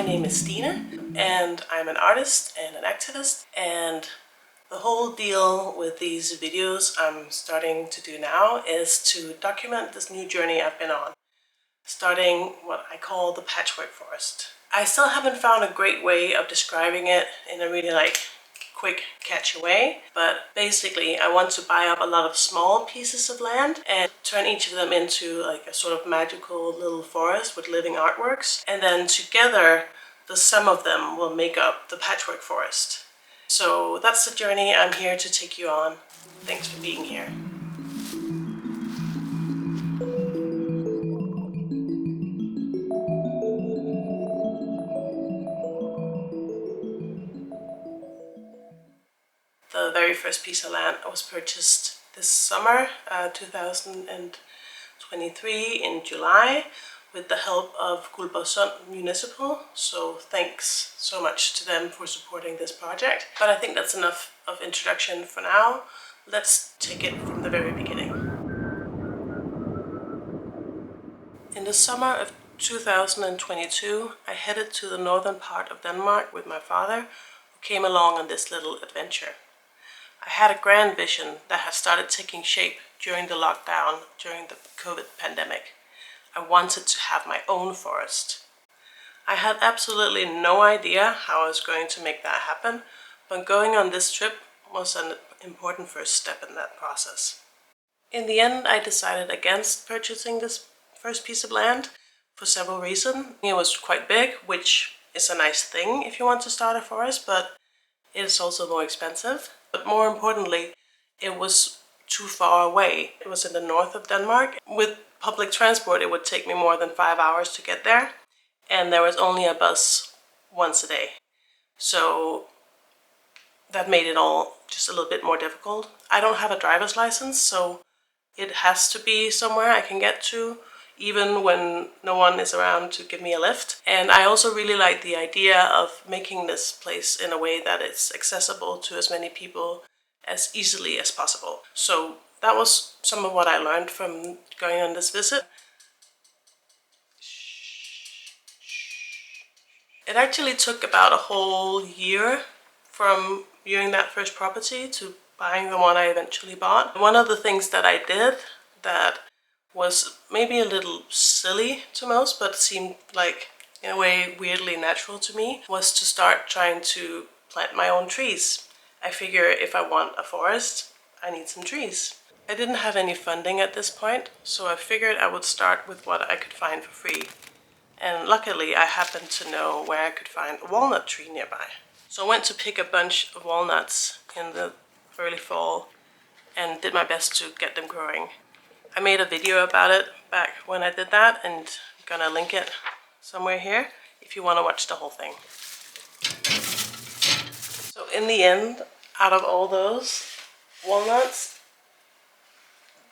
My name is Stine, and I'm an artist and an activist, and the whole deal with these videos I'm starting to do now is to document this new journey I've been on, starting what I call the Patchwork Forest. I still haven't found a great way of describing it in a really quick, catchy way, but basically I want to buy up a lot of small pieces of land and turn each of them into like a sort of magical little forest with living artworks, and then together the sum of them will make up the Patchwork Forest. So that's the journey I'm here to take you on. Thanks for being here. The very first piece of land was purchased this summer, 2023 in July, with the help of Guldborgsund Municipal. So thanks so much to them for supporting this project. But I think that's enough of introduction for now. Let's take it from the very beginning. In the summer of 2022, I headed to the northern part of Denmark with my father, who came along on this little adventure. I had a grand vision that had started taking shape during the lockdown, during the COVID pandemic. I wanted to have my own forest. I had absolutely no idea how I was going to make that happen, but going on this trip was an important first step in that process. In the end, I decided against purchasing this first piece of land for several reasons. It was quite big, which is a nice thing if you want to start a forest, but it is also more expensive. But more importantly, it was too far away. It was in the north of Denmark. With public transport, it would take me more than 5 hours to get there, and there was only a bus once a day. So that made it all just a little bit more difficult. I don't have a driver's license, so it has to be somewhere I can get to, even when no one is around to give me a lift. And I also really like the idea of making this place in a way that it's accessible to as many people as easily as possible. So that was some of what I learned from going on this visit. It actually took about a whole year from viewing that first property to buying the one I eventually bought. One of the things that I did that was maybe a little silly to most, but seemed like in a way weirdly natural to me, was to start trying to plant my own trees. I figure if I want a forest, I need some trees. I didn't have any funding at this point, so I figured I would start with what I could find for free. And luckily I happened to know where I could find a walnut tree nearby. So I went to pick a bunch of walnuts in the early fall and did my best to get them growing. I made a video about it back when I did that, and I'm gonna link it somewhere here if you want to watch the whole thing. So in the end, out of all those walnuts,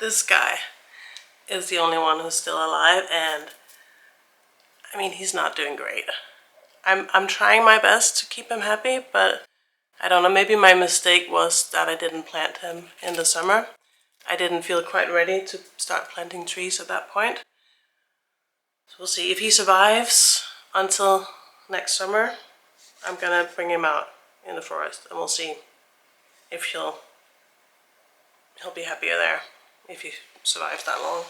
this guy is the only one who's still alive, and I mean, he's not doing great. I'm trying my best to keep him happy, but I don't know, maybe my mistake was that I didn't plant him in the summer. I didn't feel quite ready to start planting trees at that point. So we'll see. If he survives until next summer, I'm gonna bring him out in the forest, and we'll see if he'll be happier there if he survives that long.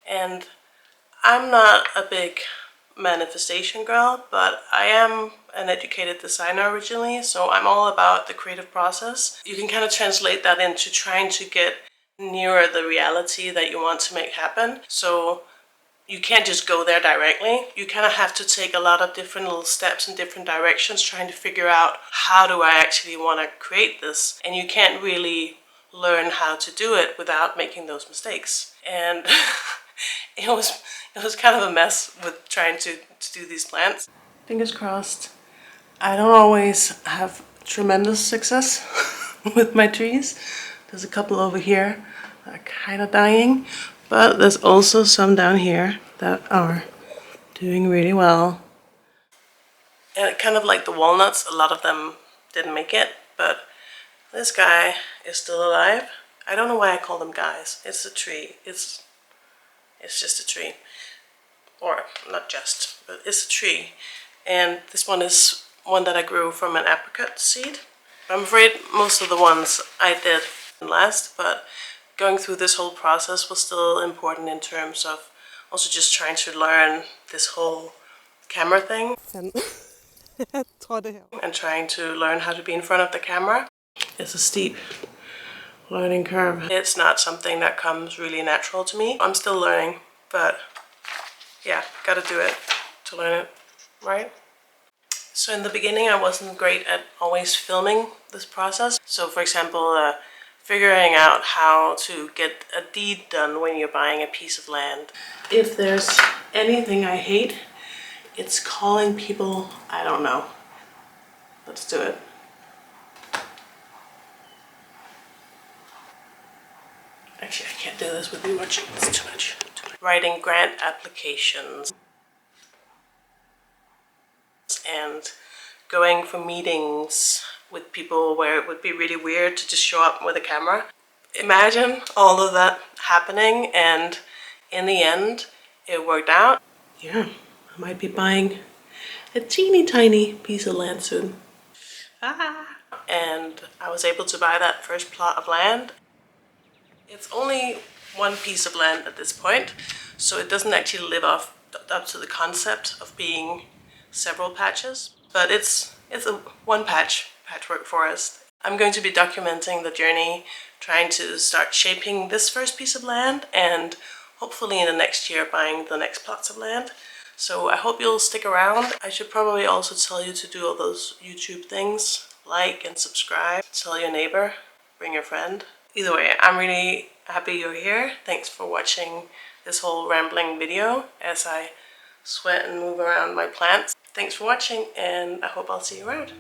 And I'm not a big manifestation girl, but I am an educated designer originally, so I'm all about the creative process. You can kind of translate that into trying to get nearer the reality that you want to make happen. So you can't just go there directly. You kind of have to take a lot of different little steps in different directions, trying to figure out how do I actually want to create this. And you can't really learn how to do it without making those mistakes. And it was kind of a mess with trying to do these plants. Fingers crossed. I don't always have tremendous success with my trees. There's a couple over here that are kind of dying, but there's also some down here that are doing really well. And kind of like the walnuts, a lot of them didn't make it, but this guy is still alive. I don't know why I call them guys. It's a tree. It's just a tree. or not just, but it's a tree. And this one is one that I grew from an apricot seed. I'm afraid most of the ones I did last, but going through this whole process was still important in terms of also just trying to learn this whole camera thing and trying to learn how to be in front of the camera. It's a steep learning curve. It's not something that comes really natural to me. I'm still learning, but yeah, gotta do it to learn it, right? So in the beginning I wasn't great at always filming this process. So for example, figuring out how to get a deed done when you're buying a piece of land. If there's anything I hate, it's calling people, I don't know. Let's do it. Actually, I can't do this with you watching. It's too much. Writing grant applications and going for meetings with people where it would be really weird to just show up with a camera. Imagine all of that happening, and in the end it worked out. Yeah, I might be buying a teeny tiny piece of land soon. And I was able to buy that first plot of land. It's only one piece of land at this point, so it doesn't actually live up to the concept of being several patches, but it's a one patchwork forest. I'm going to be documenting the journey, trying to start shaping this first piece of land, and hopefully in the next year buying the next plots of land. So I hope you'll stick around. I should probably also tell you to do all those YouTube things, like and subscribe, tell your neighbor, bring your friend. Either way, I'm really happy you're here. Thanks for watching this whole rambling video as I sweat and move around my plants. Thanks for watching, and I hope I'll see you around.